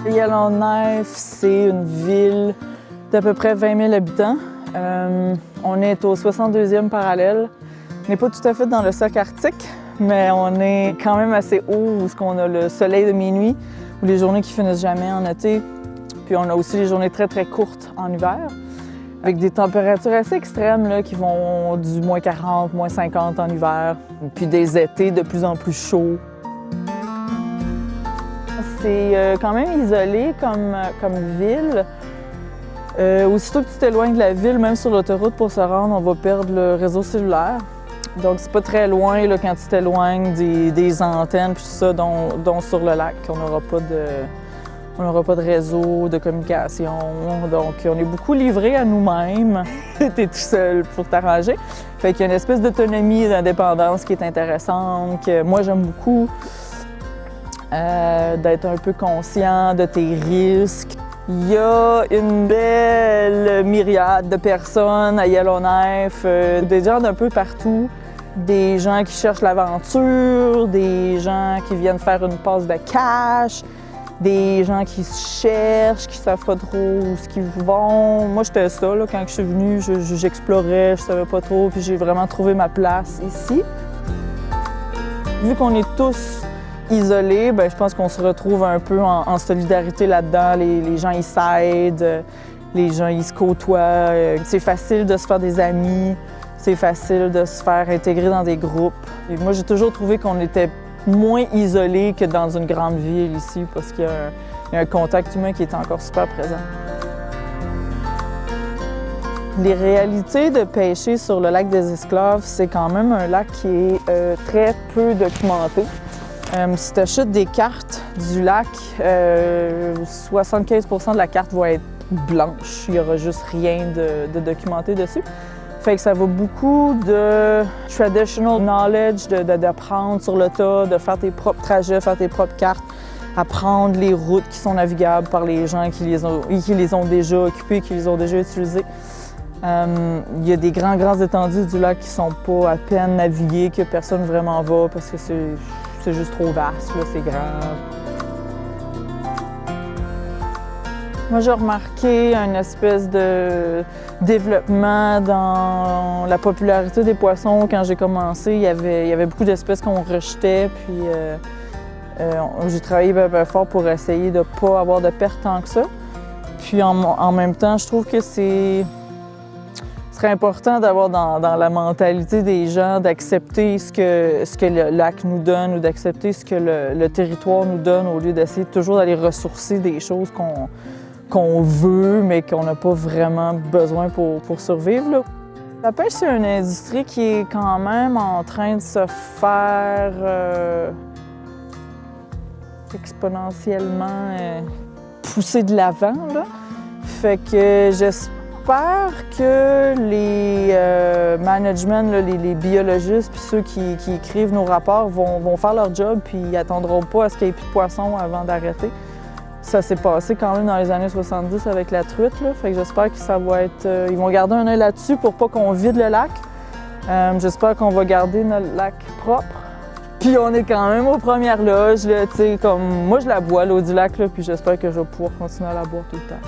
Yellowknife, c'est une ville d'à peu près 20 000 habitants. On est au 62e parallèle. On n'est pas tout à fait dans le cercle arctique, mais on est quand même assez haut où on a le soleil de minuit, ou les journées qui finissent jamais en été. Puis on a aussi les journées très, très courtes en hiver, avec des températures assez extrêmes là, qui vont du moins 40, moins 50 en hiver, puis des étés de plus en plus chauds. C'est quand même isolé comme ville. Aussitôt que tu t'éloignes de la ville, même sur l'autoroute pour se rendre, on va perdre le réseau cellulaire. Donc c'est pas très loin là, quand tu t'éloignes des antennes puis tout ça, dont sur le lac. On n'aura pas de réseau de communication. Donc on est beaucoup livré à nous-mêmes. T'es tout seul pour t'arranger. Fait qu'il y a une espèce d'autonomie et d'indépendance qui est intéressante, que moi j'aime beaucoup. D'être un peu conscient de tes risques. Il y a une belle myriade de personnes à Yellowknife, des gens d'un peu partout, des gens qui cherchent l'aventure, des gens qui viennent faire une passe de cash, des gens qui se cherchent, qui savent pas trop où ce qu'ils vont. Moi, j'étais ça, là, quand je suis venue, j'explorais, je savais pas trop, puis j'ai vraiment trouvé ma place ici. Vu qu'on est tous isolés, bien, je pense qu'on se retrouve un peu en solidarité là-dedans. Les gens, ils s'aident, les gens, ils se côtoient. C'est facile de se faire des amis, c'est facile de se faire intégrer dans des groupes. Et moi, j'ai toujours trouvé qu'on était moins isolés que dans une grande ville ici, parce qu'il y a un contact humain qui est encore super présent. Les réalités de pêcher sur le lac des Esclaves, c'est quand même un lac qui est très peu documenté. Si tu achètes des cartes du lac, 75% de la carte va être blanche. Il n'y aura juste rien de documenté dessus. Fait que ça va beaucoup de traditional knowledge, d'apprendre sur le tas, de faire tes propres trajets, faire tes propres cartes, apprendre les routes qui sont navigables par les gens qui les ont déjà occupées, qui les ont déjà utilisées. Il y a des grands étendues du lac qui sont pas à peine naviguées, que personne vraiment va parce que c'est juste trop vaste, là, c'est grand. Moi, j'ai remarqué une espèce de développement dans la popularité des poissons. Quand j'ai commencé, il y avait beaucoup d'espèces qu'on rejetait, puis j'ai travaillé bien fort pour essayer de ne pas avoir de pertes tant que ça. Puis en même temps, je trouve que ce serait important d'avoir dans la mentalité des gens d'accepter ce que le lac nous donne ou d'accepter ce que le territoire nous donne au lieu d'essayer toujours d'aller ressourcer des choses qu'on veut mais qu'on n'a pas vraiment besoin pour survivre, là. La pêche, c'est une industrie qui est quand même en train de se faire exponentiellement pousser de l'avant, là. Fait que j'espère que les management, là, les biologistes puis ceux qui écrivent nos rapports vont faire leur job puis ils n'attendront pas à ce qu'il n'y ait plus de poissons avant d'arrêter. Ça s'est passé quand même dans les années 70 avec la truite, là. Fait que j'espère que ça va être... ils vont garder un œil là-dessus pour pas qu'on vide le lac. J'espère qu'on va garder notre lac propre. Puis on est quand même aux premières loges, là, tu sais, comme moi je la bois l'eau du lac, là, puis j'espère que je vais pouvoir continuer à la boire tout le temps.